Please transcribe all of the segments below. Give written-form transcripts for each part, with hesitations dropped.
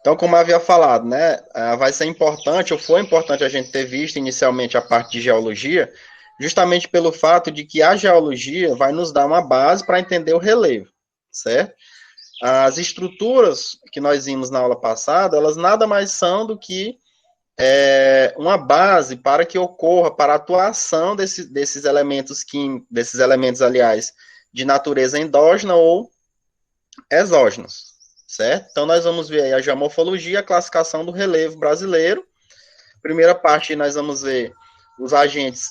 Então, como eu havia falado, né, vai ser importante, ou foi importante a gente ter visto inicialmente a parte de geologia, justamente pelo fato de que a geologia vai nos dar uma base para entender o relevo, certo? As estruturas que nós vimos na aula passada, elas nada mais são do que uma base para que ocorra, para a atuação desses elementos químicos, desses elementos, aliás, de natureza endógena ou exógenos, certo? Então, nós vamos ver aí a geomorfologia, a classificação do relevo brasileiro. Primeira parte, nós vamos ver os agentes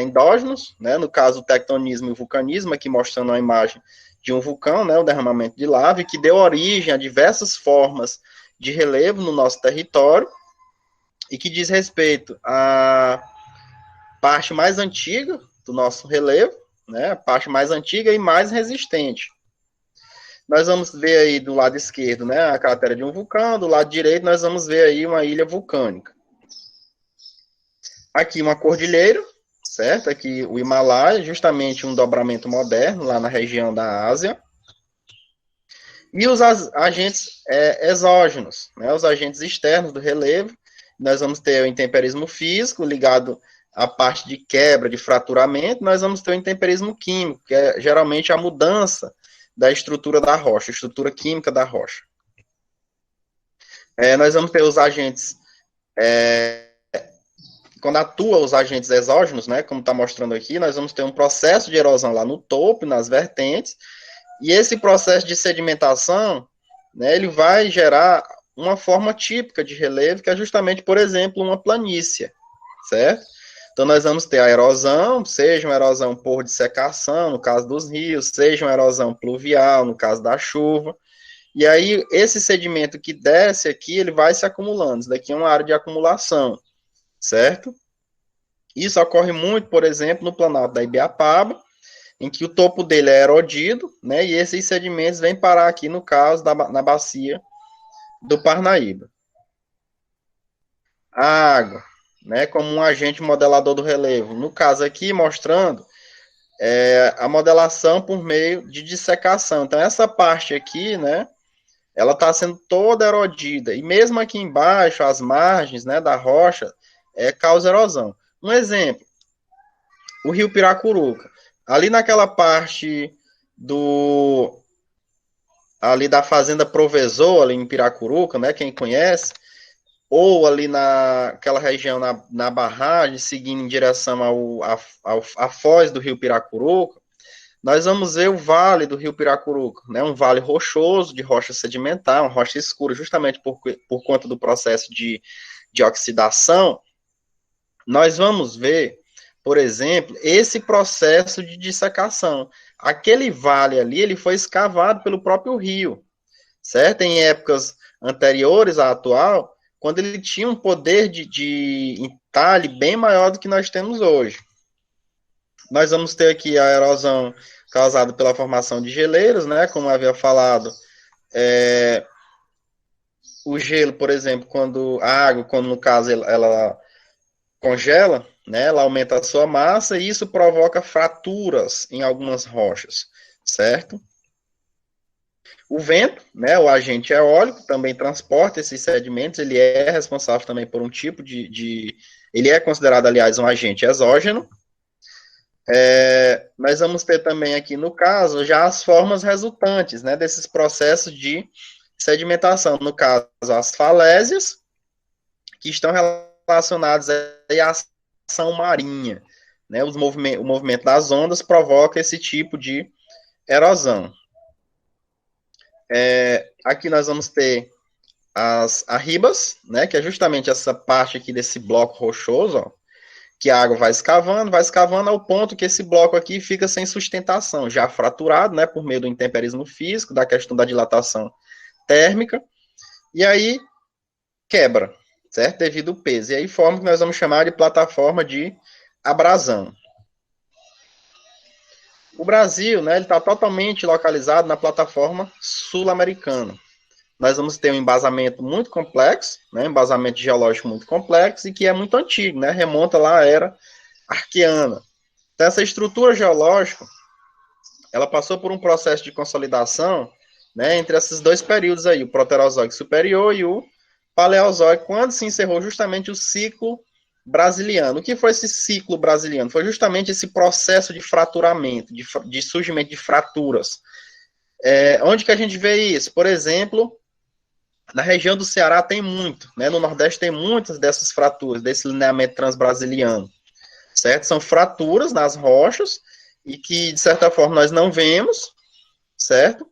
endógenos, né? No caso, o tectonismo e o vulcanismo, aqui mostrando a imagem de um vulcão, né? O derramamento de lava, que deu origem a diversas formas de relevo no nosso território e que diz respeito à parte mais antiga do nosso relevo, né? A parte mais antiga e mais resistente. Nós vamos ver aí do lado esquerdo, né, a cratera de um vulcão, do lado direito nós vamos ver aí uma ilha vulcânica. Aqui uma cordilheira, certo? Aqui o Himalaia, justamente um dobramento moderno lá na região da Ásia. E os agentes exógenos, né, os agentes externos do relevo. Nós vamos ter o intemperismo físico ligado à parte de quebra, de fraturamento. Nós vamos ter o intemperismo químico, que é geralmente a mudança da estrutura da rocha, estrutura química da rocha. Nós vamos ter os agentes, quando atua os agentes exógenos, né, como está mostrando aqui, nós vamos ter um processo de erosão lá no topo, nas vertentes, e esse processo de sedimentação, né, ele vai gerar uma forma típica de relevo, que é justamente, por exemplo, uma planície, certo? Então, nós vamos ter a erosão, seja uma erosão por dissecação, no caso dos rios, seja uma erosão pluvial, no caso da chuva. E aí, esse sedimento que desce aqui, ele vai se acumulando. Isso daqui é uma área de acumulação, certo? Isso ocorre muito, por exemplo, no Planalto da Ibiapaba, em que o topo dele é erodido, né? E esses sedimentos vêm parar aqui, no caso, na bacia do Parnaíba. A água, né, como um agente modelador do relevo. No caso aqui, mostrando a modelação por meio de dissecação. Então, essa parte aqui, né, ela está sendo toda erodida. E mesmo aqui embaixo, as margens, né, da rocha, causa erosão. Um exemplo, o rio Piracuruca. Ali naquela parte ali da fazenda Provezor, ali em Piracuruca, né, quem conhece, ou ali naquela região, na barragem, seguindo em direção à foz do rio Piracuruca, nós vamos ver o vale do rio Piracuruca, né, um vale rochoso, de rocha sedimentar, uma rocha escura, justamente por conta do processo de oxidação. Nós vamos ver, por exemplo, esse processo de dissecação. Aquele vale ali, ele foi escavado pelo próprio rio, certo? Em épocas anteriores à atual, quando ele tinha um poder de entalhe bem maior do que nós temos hoje. Nós vamos ter aqui a erosão causada pela formação de geleiras, né? Como eu havia falado, o gelo, por exemplo, quando a água, quando no caso ela congela, né? Ela aumenta a sua massa e isso provoca fraturas em algumas rochas, certo? O vento, né, o agente eólico, também transporta esses sedimentos, ele é responsável também por um tipo ele é considerado, aliás, um agente exógeno. Nós vamos ter também aqui, no caso, já as formas resultantes, né, desses processos de sedimentação, no caso, as falésias, que estão relacionadas à ação marinha, né, o movimento das ondas provoca esse tipo de erosão. Aqui nós vamos ter as arribas, né, que é justamente essa parte aqui desse bloco rochoso, ó, que a água vai escavando ao ponto que esse bloco aqui fica sem sustentação, já fraturado, né, por meio do intemperismo físico, da questão da dilatação térmica, e aí quebra, certo? Devido ao peso. E aí forma o que nós vamos chamar de plataforma de abrasão. O Brasil, né, ele está totalmente localizado na plataforma sul-americana. Nós vamos ter um embasamento muito complexo, né, um embasamento geológico muito complexo e que é muito antigo, né, remonta lá à era arqueana. Então, essa estrutura geológica, ela passou por um processo de consolidação né, entre esses dois períodos aí, o Proterozoico superior e o Paleozoico, quando se encerrou justamente o ciclo brasiliano. O que foi esse ciclo brasiliano? Foi justamente esse processo de fraturamento, de surgimento de fraturas. Onde que a gente vê isso? Por exemplo, na região do Ceará tem muito, né? No Nordeste tem muitas dessas fraturas, desse lineamento transbrasiliano, certo? São fraturas nas rochas e que, de certa forma, nós não vemos, certo?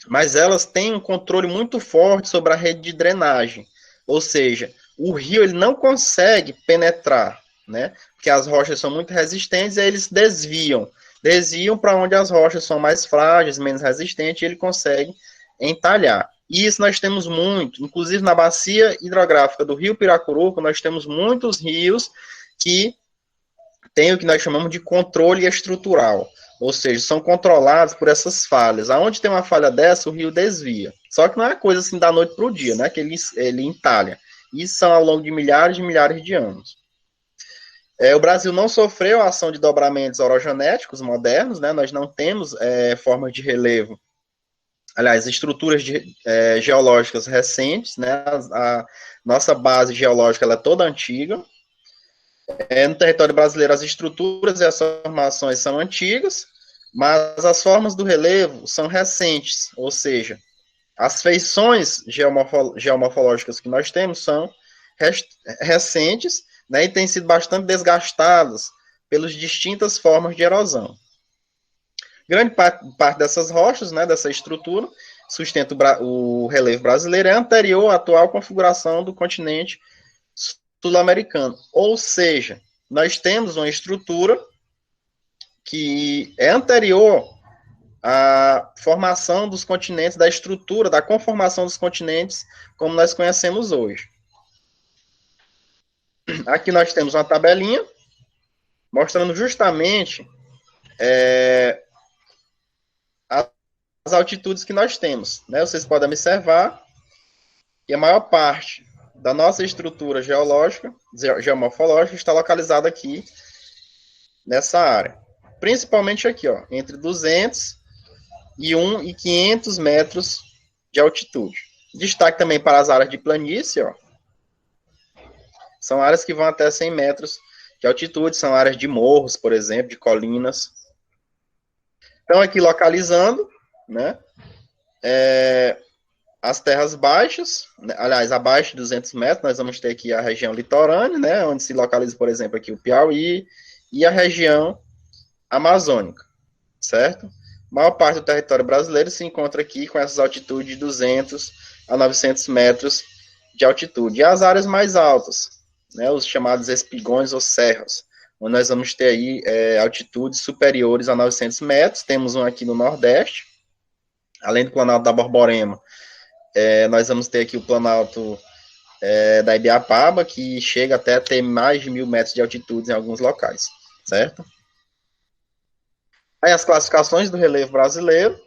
Mas elas têm um controle muito forte sobre a rede de drenagem, ou seja, o rio ele não consegue penetrar, né? Porque as rochas são muito resistentes e aí eles desviam para onde as rochas são mais frágeis, menos resistentes, e ele consegue entalhar. E isso nós temos muito, inclusive na bacia hidrográfica do Rio Piracuruca, nós temos muitos rios que têm o que nós chamamos de controle estrutural, ou seja, são controlados por essas falhas. Aonde tem uma falha dessa, o rio desvia. Só que não é coisa assim da noite para o dia, né, que ele entalha. Isso são ao longo de milhares e milhares de anos. O Brasil não sofreu a ação de dobramentos orogenéticos modernos, né, nós não temos formas de relevo, aliás, estruturas geológicas recentes, né, a nossa base geológica ela é toda antiga. No território brasileiro, as estruturas e as formações são antigas, mas as formas do relevo são recentes, ou seja, as feições geomorfológicas que nós temos são recentes, né, e têm sido bastante desgastadas pelas distintas formas de erosão. Grande parte dessas rochas, né, dessa estrutura, sustenta o relevo brasileiro, é anterior à atual configuração do continente sul-americano. Ou seja, nós temos uma estrutura que é anterior à formação dos continentes, da estrutura, da conformação dos continentes como nós conhecemos hoje. Aqui nós temos uma tabelinha mostrando justamente as altitudes que nós temos, né? Vocês podem observar que a maior parte da nossa estrutura geológica, geomorfológica, está localizada aqui nessa área. Principalmente aqui, ó, entre 201 e 500 metros de altitude. Destaque também para as áreas de planície, ó. São áreas que vão até 100 metros de altitude, são áreas de morros, por exemplo, de colinas. Então, aqui localizando, né, as terras baixas, aliás, abaixo de 200 metros, nós vamos ter aqui a região litorânea, né, onde se localiza, por exemplo, aqui o Piauí, e a região amazônica, certo? A maior parte do território brasileiro se encontra aqui com essas altitudes de 200 a 900 metros de altitude. E as áreas mais altas, né, os chamados espigões ou serras, onde nós vamos ter aí altitudes superiores a 900 metros. Temos um aqui no Nordeste, além do Planalto da Borborema, nós vamos ter aqui o Planalto da Ibiapaba, que chega até a ter mais de 1.000 metros de altitude em alguns locais, certo? Aí as classificações do relevo brasileiro,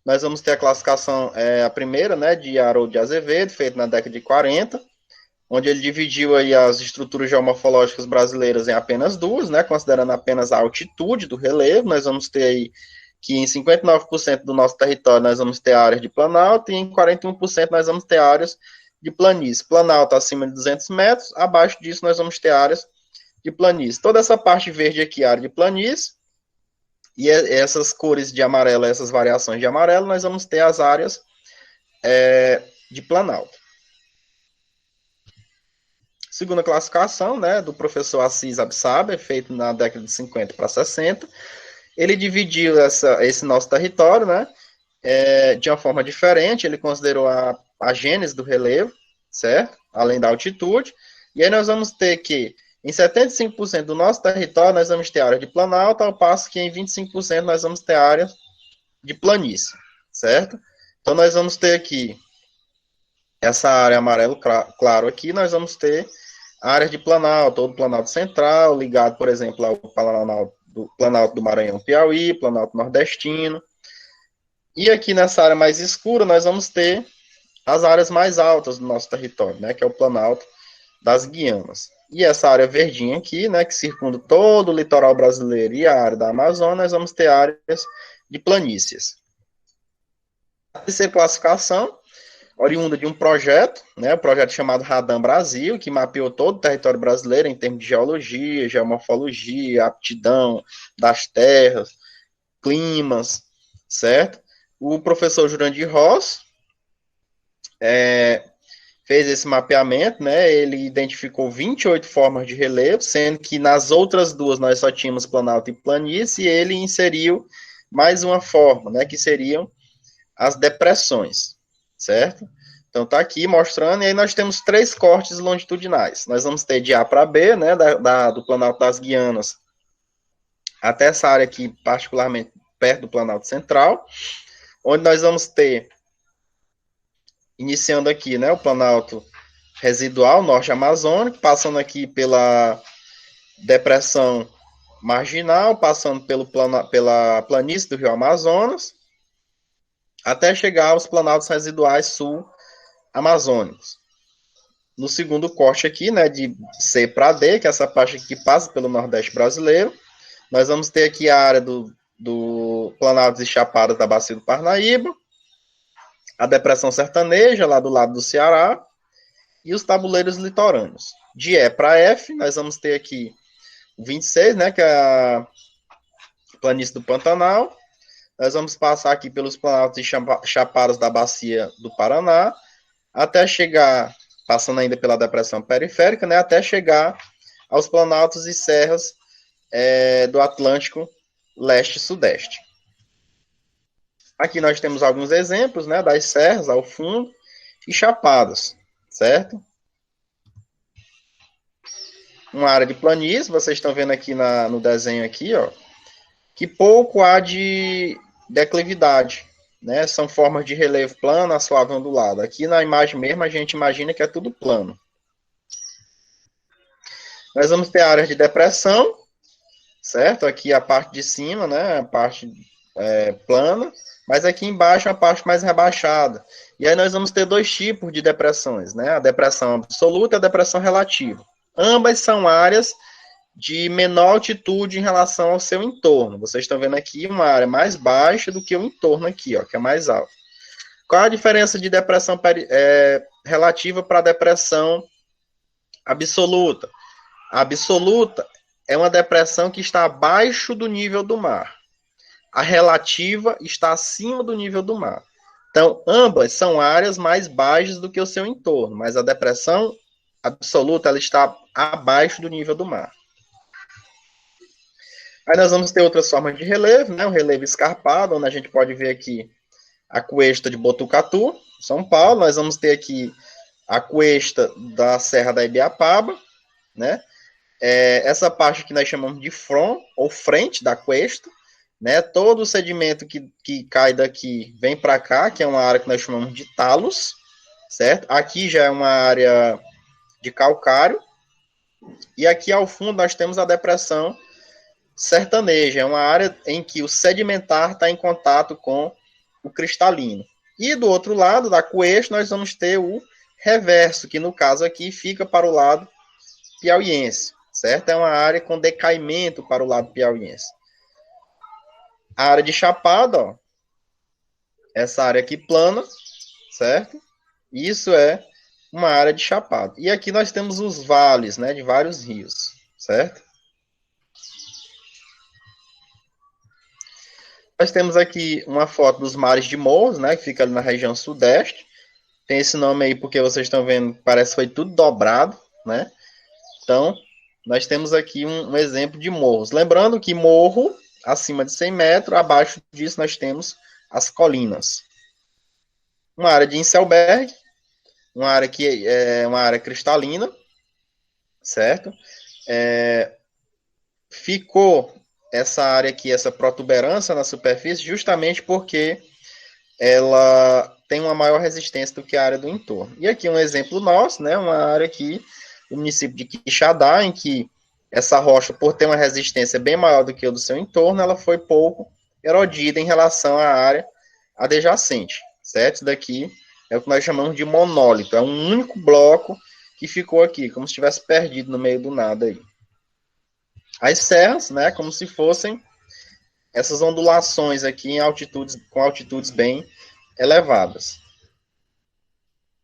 nós vamos ter a classificação, a primeira, né, de Haroldo de Azevedo, feita na década de 40, onde ele dividiu aí as estruturas geomorfológicas brasileiras em apenas duas, né, considerando apenas a altitude do relevo. Nós vamos ter aí que em 59% do nosso território nós vamos ter áreas de planalto e em 41% nós vamos ter áreas de planície. Planalto acima de 200 metros, abaixo disso nós vamos ter áreas de planície. Toda essa parte verde aqui é área de planície, e essas cores de amarelo, essas variações de amarelo, nós vamos ter as áreas de planalto. Segunda classificação, né, do professor Assis Absaber, feito na década de 50 para 60, ele dividiu esse nosso território, né, de uma forma diferente. Ele considerou a gênese do relevo, certo? Além da altitude. E aí nós vamos ter que, em 75% do nosso território, nós vamos ter área de planalto, ao passo que em 25% nós vamos ter área de planície, certo? Então nós vamos ter aqui essa área amarelo claro aqui, nós vamos ter áreas de planalto, todo o planalto central, ligado, por exemplo, ao planalto do Maranhão Piauí, planalto nordestino. E aqui nessa área mais escura, nós vamos ter as áreas mais altas do nosso território, né, que é o planalto das Guianas. E essa área verdinha aqui, né, que circunda todo o litoral brasileiro e a área da Amazônia, nós vamos ter áreas de planícies. A terceira classificação, oriunda de um projeto, né, um projeto chamado Radam Brasil, que mapeou todo o território brasileiro em termos de geologia, geomorfologia, aptidão das terras, climas, certo? O professor Jurandir Ross fez esse mapeamento, né? Ele identificou 28 formas de relevo, sendo que nas outras duas nós só tínhamos planalto e planície, e ele inseriu mais uma forma, né? Que seriam as depressões, certo? Então tá aqui mostrando, e aí nós temos 3 cortes longitudinais. Nós vamos ter de A para B, né? Do Planalto das Guianas até essa área aqui, particularmente perto do Planalto Central, onde nós vamos ter, iniciando aqui, né, o Planalto Residual Norte Amazônico, passando aqui pela Depressão Marginal, passando pela planície do Rio Amazonas, até chegar aos Planaltos Residuais Sul Amazônicos. No segundo corte aqui, né, de C para D, que é essa parte aqui que passa pelo Nordeste brasileiro, nós vamos ter aqui a área do Planaltos e Chapadas da Bacia do Parnaíba, a Depressão Sertaneja, lá do lado do Ceará, e os tabuleiros litorâneos. De E para F, nós vamos ter aqui o 26, né, que é a planície do Pantanal. Nós vamos passar aqui pelos Planaltos e Chapadas da Bacia do Paraná, até chegar, passando ainda pela Depressão Periférica, né, até chegar aos Planaltos e Serras do Atlântico Leste e Sudeste. Aqui nós temos alguns exemplos, né, das serras ao fundo e chapadas, certo? Uma área de planície, vocês estão vendo aqui no desenho aqui, ó, que pouco há de declividade, né? São formas de relevo plano, a suave ondulada. Aqui na imagem mesmo a gente imagina que é tudo plano. Nós vamos ter áreas de depressão, certo? Aqui a parte de cima, né? A parte plana, mas aqui embaixo a parte mais rebaixada. E aí nós vamos ter 2 tipos de depressões, né? A depressão absoluta e a depressão relativa. Ambas são áreas de menor altitude em relação ao seu entorno. Vocês estão vendo aqui uma área mais baixa do que o entorno aqui, ó, que é mais alto. Qual a diferença de depressão relativa para a depressão absoluta? A absoluta é uma depressão que está abaixo do nível do mar. A relativa está acima do nível do mar. Então, ambas são áreas mais baixas do que o seu entorno, mas a depressão absoluta ela está abaixo do nível do mar. Aí nós vamos ter outras formas de relevo, né? O relevo escarpado, onde a gente pode ver aqui a cuesta de Botucatu, São Paulo. Nós vamos ter aqui a cuesta da Serra da Ibiapaba, né? Essa parte que nós chamamos de front, ou frente da cuesta, né? Todo o sedimento que cai daqui vem para cá, que é uma área que nós chamamos de talos, certo? Aqui já é uma área de calcário, e aqui ao fundo nós temos a depressão sertaneja, é uma área em que o sedimentar está em contato com o cristalino. E do outro lado da cuesta nós vamos ter o reverso, que no caso aqui fica para o lado piauiense, certo? É uma área com decaimento para o lado piauiense. A área de chapada, ó, essa área aqui plana, certo? Isso é uma área de chapada. E aqui nós temos os vales, né, de vários rios, certo? Nós temos aqui uma foto dos mares de Morros, né, que fica ali na região sudeste. Tem esse nome aí porque vocês estão vendo, parece que foi tudo dobrado, né? Então, nós temos aqui um exemplo de morros. Lembrando que morro, acima de 100 metros, abaixo disso nós temos as colinas. Uma área de Inselberg, uma área que é uma área cristalina, certo? Ficou essa área aqui, essa protuberância na superfície, justamente porque ela tem uma maior resistência do que a área do entorno. E aqui um exemplo nosso, né? Uma área aqui do município de Quixadá, em que essa rocha, por ter uma resistência bem maior do que o do seu entorno, ela foi pouco erodida em relação à área adjacente, certo? Isso daqui é o que nós chamamos de monólito, é um único bloco que ficou aqui, como se tivesse perdido no meio do nada aí. As serras, né, como se fossem essas ondulações aqui em altitudes, com altitudes bem elevadas.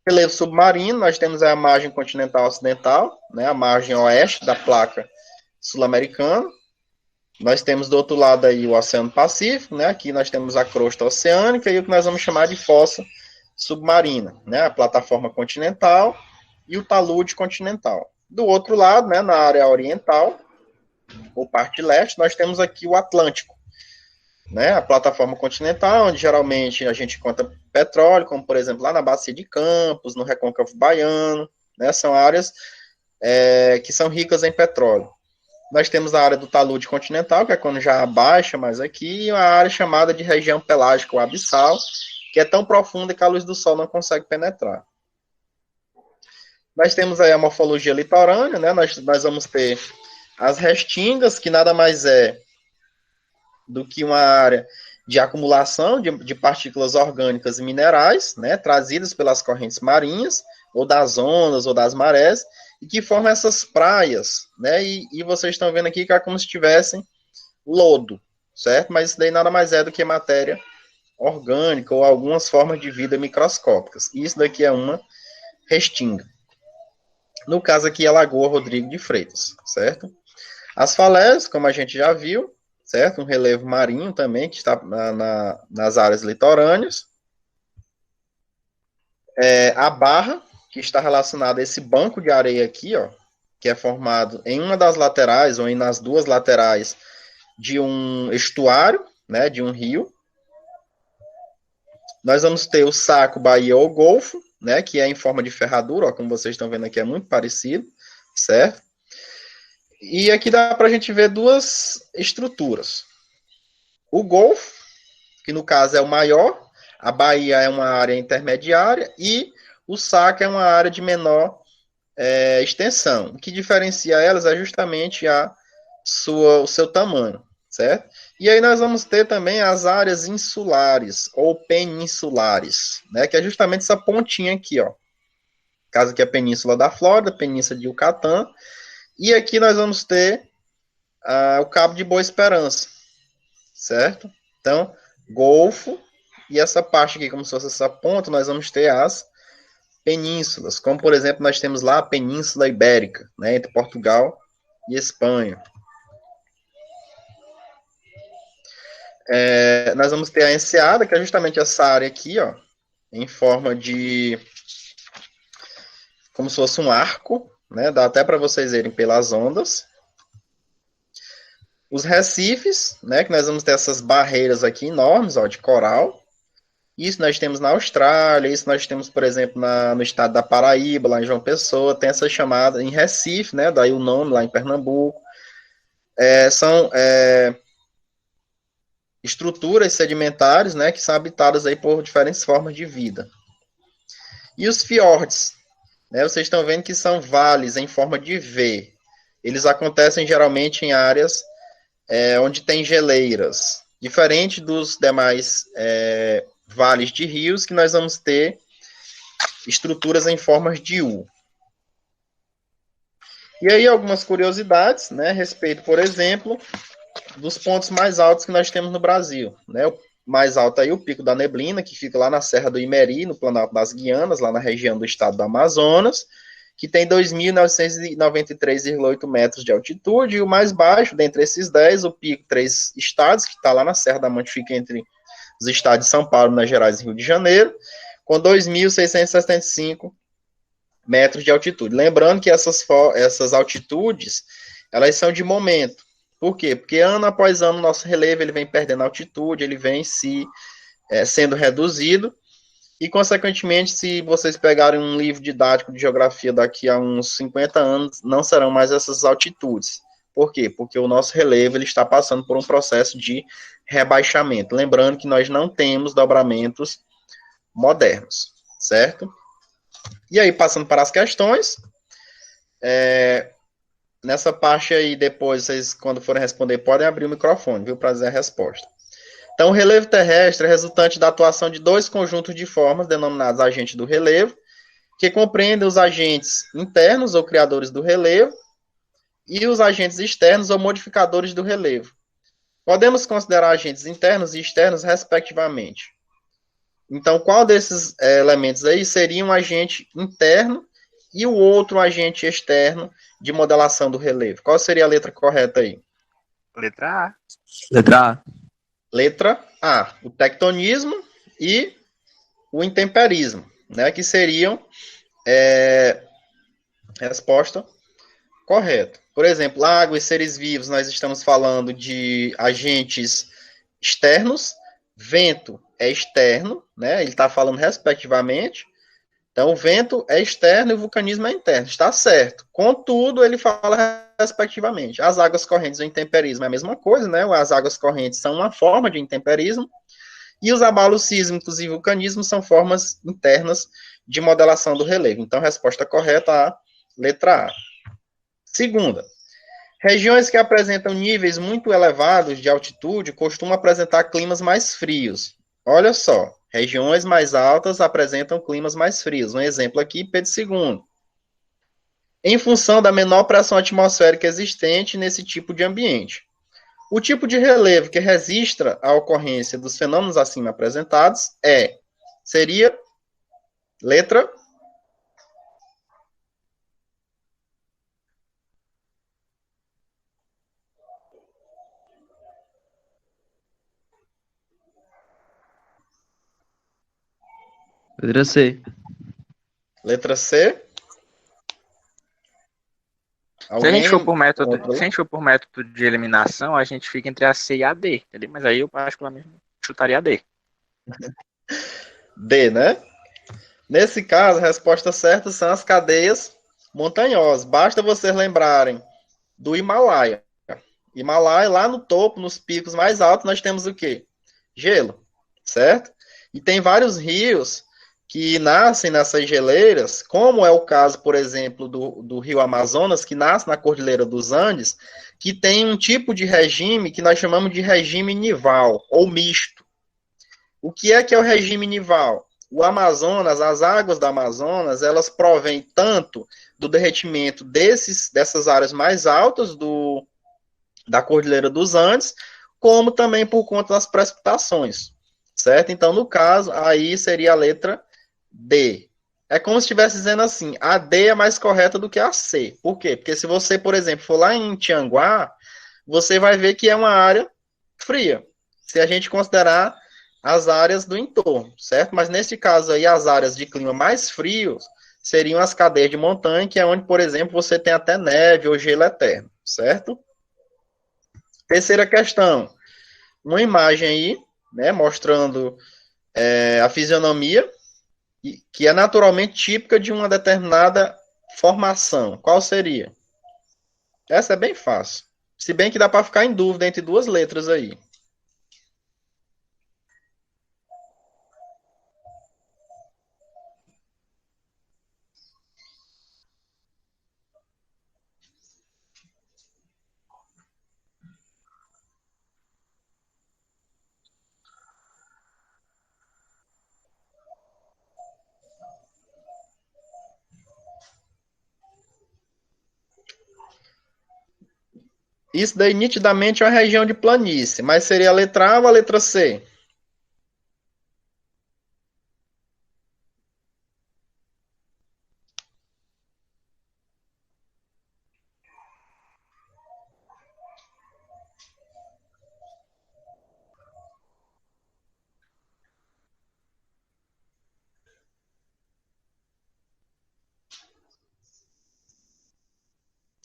Relevo submarino, nós temos a margem continental ocidental, né, a margem oeste da placa sul-americana. Nós temos do outro lado aí o Oceano Pacífico, né, aqui nós temos a crosta oceânica e o que nós vamos chamar de fossa submarina, né, a plataforma continental e o talude continental. Do outro lado, né, na área oriental, ou parte leste, nós temos aqui o Atlântico, né, a plataforma continental, onde geralmente a gente encontra petróleo, como por exemplo lá na Bacia de Campos, no Recôncavo Baiano, né, são áreas que são ricas em petróleo. Nós temos a área do talude continental, que é quando já abaixa mais aqui, e a área chamada de região pelágica ou abissal, que é tão profunda que a luz do sol não consegue penetrar. Nós temos aí a morfologia litorânea, né, nós vamos ter as restingas, que nada mais é do que uma área de acumulação de partículas orgânicas e minerais, né, trazidas pelas correntes marinhas, ou das ondas, ou das marés, e que formam essas praias, né, e vocês estão vendo aqui que é como se tivessem lodo, certo? Mas isso daí nada mais é do que matéria orgânica, ou algumas formas de vida microscópicas. E isso daqui é uma restinga. No caso aqui, a Lagoa Rodrigo de Freitas, certo? As falésias, como a gente já viu, certo? Um relevo marinho também, que está nas áreas litorâneas. A barra, que está relacionada a esse banco de areia aqui, ó, que é formado em uma das laterais, ou nas duas laterais, de um estuário, né, de um rio. Nós vamos ter o saco, baía ou golfo, né, que é em forma de ferradura, ó, como vocês estão vendo aqui, é muito parecido, certo? E aqui dá para a gente ver duas estruturas. O golfo, que no caso é o maior, a baía é uma área intermediária e o saco é uma área de menor extensão. O que diferencia elas é justamente o seu tamanho, certo? E aí nós vamos ter também as áreas insulares ou peninsulares, né, que é justamente essa pontinha aqui, ó. Caso aqui é a Península da Flórida, Península de Yucatán, e aqui nós vamos ter o Cabo de Boa Esperança, certo? Então, Golfo, e essa parte aqui, como se fosse essa ponta, nós vamos ter as penínsulas, como por exemplo, nós temos lá a Península Ibérica, né, entre Portugal e Espanha. Nós vamos ter a Enseada, que é justamente essa área aqui, ó, em forma de como se fosse um arco, né, dá até para vocês verem pelas ondas. Os recifes, né, que nós vamos ter essas barreiras aqui enormes, ó, de coral. Isso nós temos na Austrália, isso nós temos, por exemplo, no estado da Paraíba, lá em João Pessoa, tem essa chamada em Recife, né, daí o nome lá em Pernambuco. São estruturas sedimentares, né, que são habitadas aí por diferentes formas de vida. E os fiordes, né, vocês estão vendo que são vales em forma de V. Eles acontecem geralmente em áreas onde tem geleiras, diferente dos demais vales de rios, que nós vamos ter estruturas em formas de U. E aí algumas curiosidades, né, a respeito, por exemplo, dos pontos mais altos que nós temos no Brasil, né, o mais alto aí o Pico da Neblina, que fica lá na Serra do Imeri, no Planalto das Guianas, lá na região do estado do Amazonas, que tem 2.993,8 metros de altitude, e o mais baixo, dentre esses 10, o Pico Três Estados, que está lá na Serra da Mantiqueira, fica entre os estados de São Paulo, Minas Gerais e Rio de Janeiro, com 2.675 metros de altitude. Lembrando que essas altitudes, elas são de momento. Por quê? Porque ano após ano, nosso relevo ele vem perdendo altitude, ele vem sendo reduzido, e, consequentemente, se vocês pegarem um livro didático de geografia daqui a uns 50 anos, não serão mais essas altitudes. Por quê? Porque o nosso relevo ele está passando por um processo de rebaixamento. Lembrando que nós não temos dobramentos modernos, certo? E aí, passando para as questões, nessa parte aí, depois, vocês, quando forem responder, podem abrir o microfone, viu, para dizer a resposta. Então, o relevo terrestre é resultante da atuação de dois conjuntos de formas, denominados agentes do relevo, que compreendem os agentes internos, ou criadores do relevo, e os agentes externos, ou modificadores do relevo. Podemos considerar agentes internos e externos, respectivamente, Então, qual desses elementos aí seria um agente interno e o outro agente externo de modelação do relevo? Qual seria a letra correta aí? Letra A. Letra A. Letra A, o tectonismo e o intemperismo, né, que seriam resposta correta. Por exemplo, água e seres vivos, nós estamos falando de agentes externos, vento é externo, né, ele está falando respectivamente, então o vento é externo e o vulcanismo é interno, está certo. Contudo, ele fala respectivamente. As águas correntes e o intemperismo é a mesma coisa, né, as águas correntes são uma forma de intemperismo, e os abalos sísmicos e vulcanismo são formas internas de modelação do relevo. Então, resposta correta a letra A. Segunda, regiões que apresentam níveis muito elevados de altitude costumam apresentar climas mais frios. Olha só, regiões mais altas apresentam climas mais frios. Um exemplo aqui, Pedro II. Em função da menor pressão atmosférica existente nesse tipo de ambiente. O tipo de relevo que registra a ocorrência dos fenômenos acima apresentados seria letra Letra C. Letra C. Se a gente for por método, Outro? se a gente for por método de eliminação, a gente fica entre a C e a D, entendeu? Mas aí eu particularmente chutaria a D. D, né? Nesse caso, a resposta certa são as cadeias montanhosas. Basta vocês lembrarem do Himalaia. Himalaia, lá no topo, nos picos mais altos, nós temos o quê? Gelo, certo? E tem vários rios que nascem nessas geleiras, como é o caso, por exemplo, do rio Amazonas, que nasce na Cordilheira dos Andes, que tem um tipo de regime que nós chamamos de regime nival, ou misto. O que é o regime nival? O Amazonas, as águas do Amazonas, elas provêm tanto do derretimento dessas áreas mais altas da Cordilheira dos Andes, como também por conta das precipitações, certo? Então, no caso, aí seria a letra D. É como se estivesse dizendo assim, a D é mais correta do que a C. Por quê? Porque se você, por exemplo, for lá em Tianguá, você vai ver que é uma área fria, se a gente considerar as áreas do entorno, certo? Mas nesse caso aí, as áreas de clima mais frios seriam as cadeias de montanha, que é onde, por exemplo, você tem até neve ou gelo eterno, certo? Terceira questão, uma imagem aí, né, mostrando a fisionomia, que é naturalmente típica de uma determinada formação. Qual seria? Essa é bem fácil. Se bem que dá para ficar em dúvida entre duas letras aí. Isso daí nitidamente é uma região de planície, mas seria a letra A ou a letra C?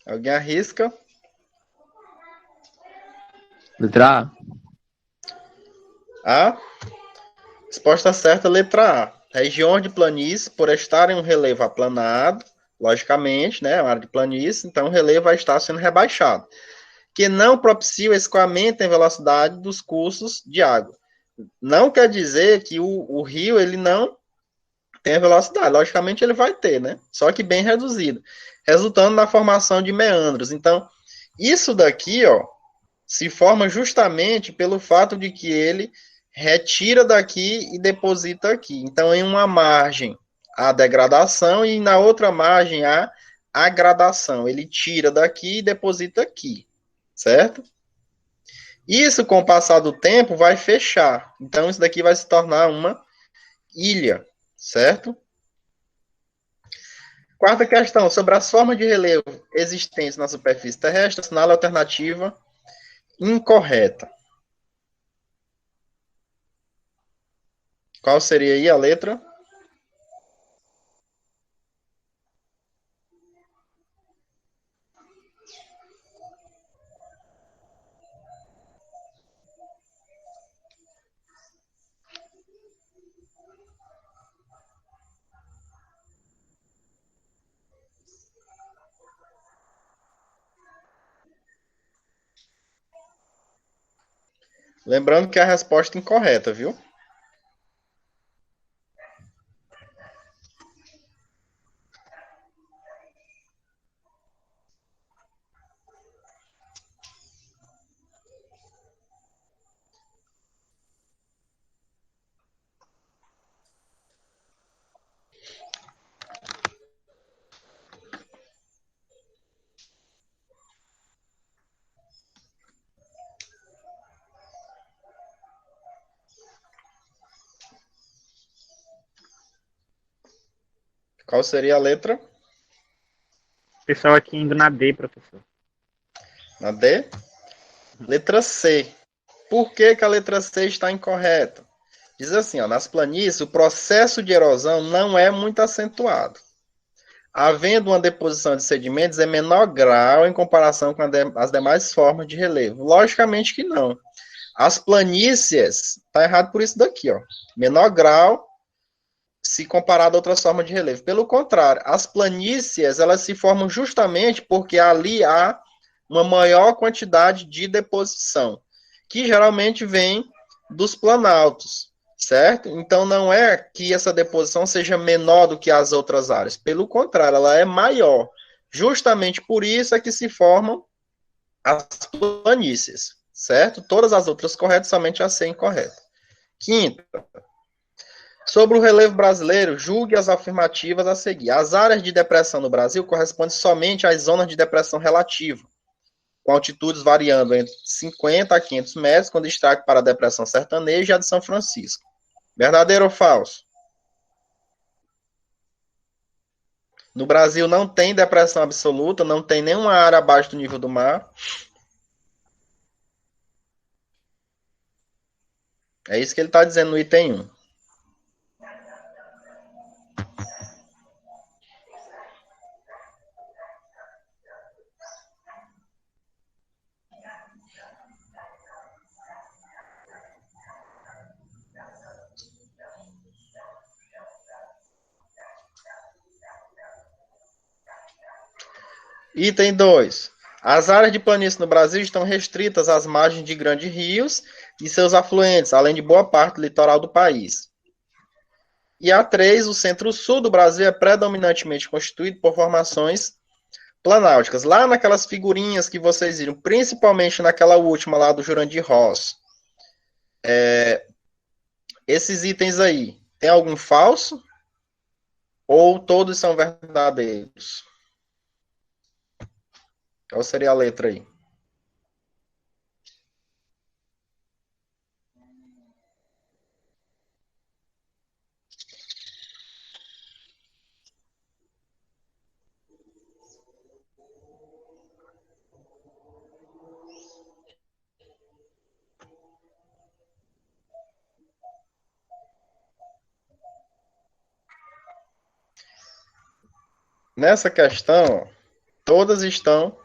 Alguém arrisca? Letra A. A. Resposta certa, letra A. Regiões de planície, por estarem um relevo aplanado, logicamente, né, uma área de planície, então o relevo vai estar sendo rebaixado, que não propicia o escoamento em velocidade dos cursos de água. Não quer dizer que o rio ele não tem velocidade, logicamente ele vai ter, né? Só que bem reduzido, resultando na formação de meandros. Então, isso daqui, ó, se forma justamente pelo fato de que ele retira daqui e deposita aqui. Então, em uma margem há degradação e na outra margem há a gradação. Ele tira daqui e deposita aqui, certo? Isso, com o passar do tempo, vai fechar. Então, isso daqui vai se tornar uma ilha, certo? Quarta questão, sobre as formas de relevo existentes na superfície terrestre, assinale a alternativa incorreta. Qual seria aí a letra? Lembrando que é a resposta incorreta, viu? Qual seria a letra? Pessoal aqui indo na D, professor. Na D? Letra C. Por que a letra C está incorreta? Diz assim, ó, nas planícies, o processo de erosão não é muito acentuado. Havendo uma deposição de sedimentos em menor grau em comparação com as demais formas de relevo. Logicamente que não. As planícies, está errado por isso daqui, ó. Menor grau se comparado a outras formas de relevo. Pelo contrário, as planícies, elas se formam justamente porque ali há uma maior quantidade de deposição, que geralmente vem dos planaltos, certo? Então, não é que essa deposição seja menor do que as outras áreas. Pelo contrário, ela é maior. Justamente por isso é que se formam as planícies, certo? Todas as outras corretas, somente a C incorreta. Quinta. Sobre o relevo brasileiro, julgue as afirmativas a seguir. As áreas de depressão no Brasil correspondem somente às zonas de depressão relativa, com altitudes variando entre 50 a 500 metros, com destaque para a depressão sertaneja e a de São Francisco. Verdadeiro ou falso? No Brasil não tem depressão absoluta, não tem nenhuma área abaixo do nível do mar. É isso que ele está dizendo no item 1. Item 2. As áreas de planície no Brasil estão restritas às margens de grandes rios e seus afluentes, além de boa parte do litoral do país. E a 3, o centro-sul do Brasil é predominantemente constituído por formações planálticas. Lá naquelas figurinhas que vocês viram, principalmente naquela última lá do Jurandir Ross, esses itens aí, tem algum falso? Ou todos são verdadeiros? Qual seria a letra aí? Nessa questão, todas estão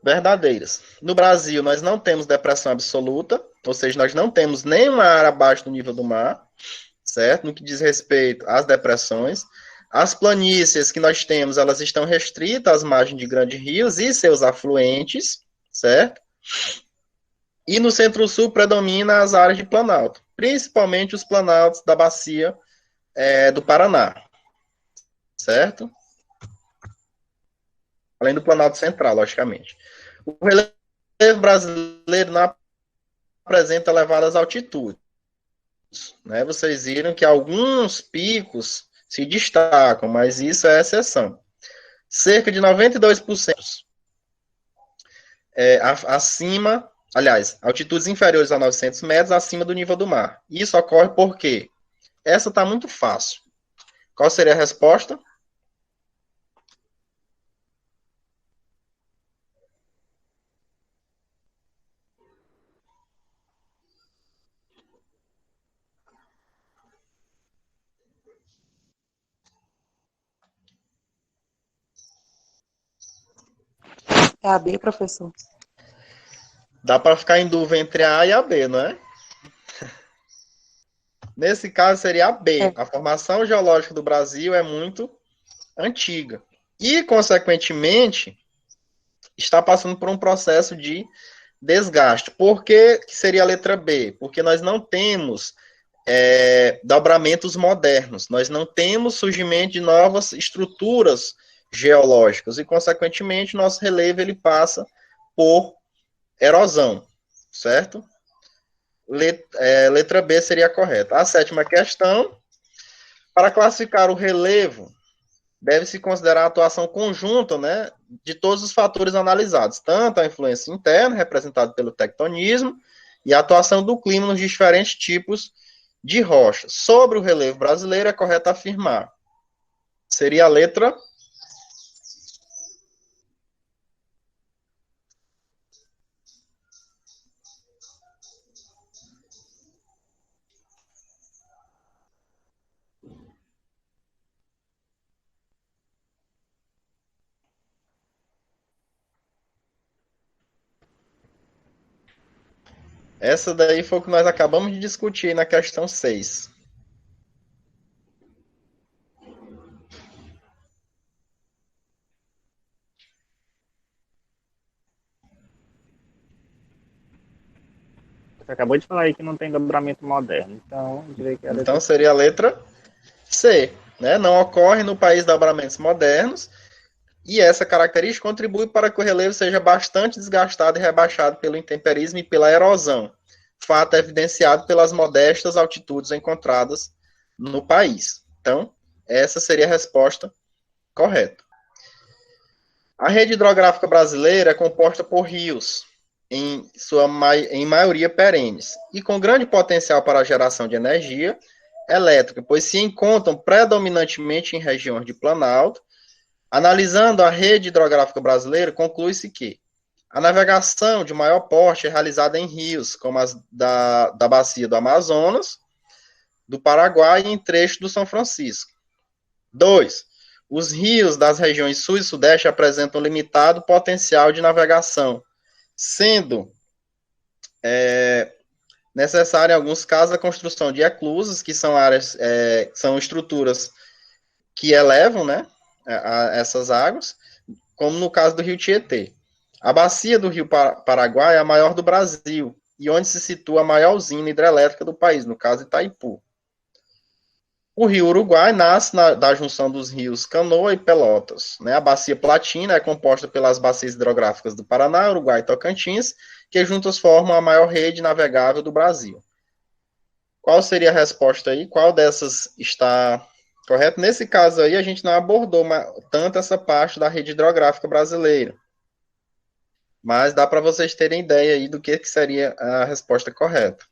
verdadeiras. No Brasil, nós não temos depressão absoluta, ou seja, nós não temos nenhuma área abaixo do nível do mar, certo? No que diz respeito às depressões. As planícies que nós temos, elas estão restritas às margens de grandes rios e seus afluentes, certo? E no centro-sul predomina as áreas de planalto, principalmente os planaltos da bacia do Paraná, certo? Além do Planalto Central, logicamente. O relevo brasileiro não apresenta elevadas altitudes. Né? Vocês viram que alguns picos se destacam, mas isso é exceção. Cerca de 92% acima, aliás, altitudes inferiores a 900 metros acima do nível do mar. Isso ocorre por quê? Essa está muito fácil. Qual seria a resposta? É a B, professor. Dá para ficar em dúvida entre a A e a B, não é? Nesse caso, seria a B. A formação geológica do Brasil é muito antiga. E, consequentemente, está passando por um processo de desgaste. Por que seria a letra B? Porque nós não temos dobramentos modernos. Nós não temos surgimento de novas estruturas geológicas. E, consequentemente, nosso relevo ele passa por erosão. Certo? Letra B seria a correta. A sétima questão, para classificar o relevo, deve-se considerar a atuação conjunta, né, de todos os fatores analisados, tanto a influência interna, representada pelo tectonismo, e a atuação do clima nos diferentes tipos de rochas. Sobre o relevo brasileiro, é correto afirmar. Seria a letra Essa daí foi o que nós acabamos de discutir na questão 6. Você acabou de falar aí que não tem dobramento moderno. Então, eu diria que Então seria a letra C. Né? Não ocorre no país dobramentos modernos. E essa característica contribui para que o relevo seja bastante desgastado e rebaixado pelo intemperismo e pela erosão, fato evidenciado pelas modestas altitudes encontradas no país. Então, essa seria a resposta correta. A rede hidrográfica brasileira é composta por rios, em maioria perenes, e com grande potencial para a geração de energia elétrica, pois se encontram predominantemente em regiões de planalto. Analisando a rede hidrográfica brasileira, conclui-se que a navegação de maior porte é realizada em rios, como as da bacia do Amazonas, do Paraguai e em trecho do São Francisco. 2. Os rios das regiões sul e sudeste apresentam limitado potencial de navegação, sendo necessária, em alguns casos, a construção de eclusas, que são áreas, são estruturas que elevam, né, essas águas, como no caso do rio Tietê. A bacia do rio Paraguai é a maior do Brasil, e onde se situa a maior usina hidrelétrica do país, no caso Itaipu. O rio Uruguai nasce da junção dos rios Canoa e Pelotas. Né? A bacia Platina é composta pelas bacias hidrográficas do Paraná, Uruguai e Tocantins, que juntas formam a maior rede navegável do Brasil. Qual seria a resposta aí? Qual dessas está correto? Nesse caso aí, a gente não abordou tanto essa parte da rede hidrográfica brasileira. Mas dá para vocês terem ideia aí do que seria a resposta correta.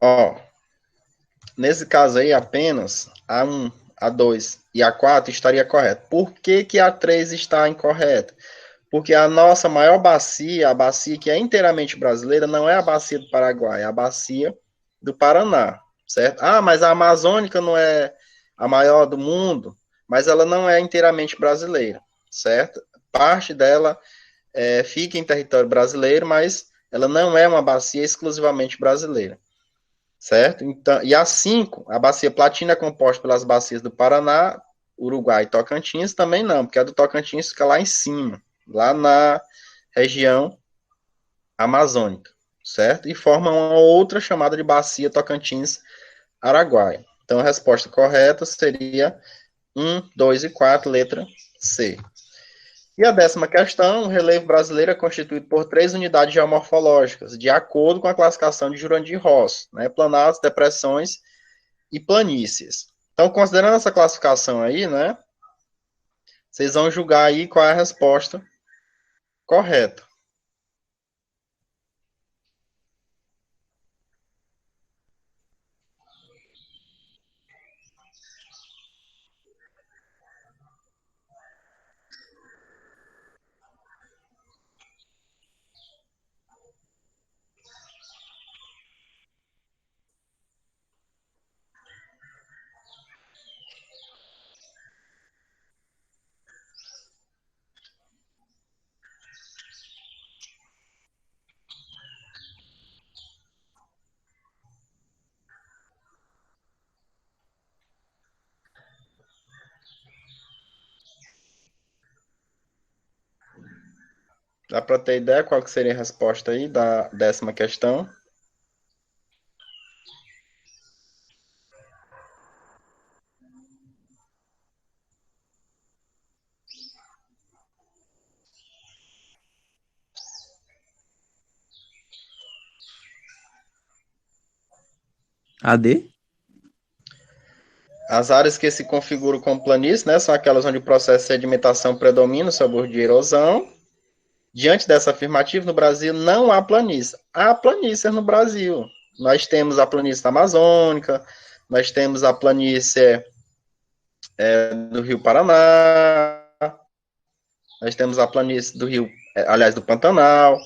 Ó, nesse caso aí, apenas A1, A2 e A4 estaria correto. Por que que A3 está incorreta? Porque a nossa maior bacia, a bacia que é inteiramente brasileira, não é a bacia do Paraguai, é a bacia do Paraná, certo? Ah, mas a Amazônica não é a maior do mundo, mas ela não é inteiramente brasileira, certo? Parte dela fica em território brasileiro, mas ela não é uma bacia exclusivamente brasileira, certo? Então, e a 5, a bacia Platina é composta pelas bacias do Paraná, Uruguai e Tocantins, também não, porque a do Tocantins fica lá em cima, lá na região amazônica, certo? E forma uma outra chamada de bacia Tocantins-Araguaia. Então, a resposta correta seria 1, 2 e 4, letra C. E a 10ª questão, o relevo brasileiro é constituído por 3 unidades geomorfológicas, de acordo com a classificação de Jurandir Ross, né? Planatos, depressões e planícies. Então, considerando essa classificação aí, né? Vocês vão julgar aí qual é a resposta correta. Dá para ter ideia qual que seria a resposta aí da 10ª questão? AD? As áreas que se configuram como planície, né, são aquelas onde o processo de sedimentação predomina sobre o de erosão. Diante dessa afirmativa, no Brasil não há planície. Há planícies no Brasil. Nós temos a planície amazônica, nós temos a planície do Rio Paraná, nós temos a planície do Rio, aliás, do Pantanal.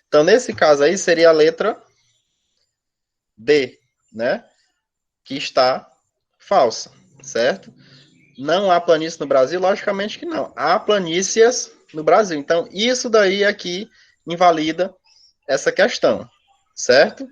Então, nesse caso aí, seria a letra D, né? Que está falsa, certo? Não há planície no Brasil? Logicamente que não. Há planícies no Brasil. Então, isso daí aqui invalida essa questão, certo?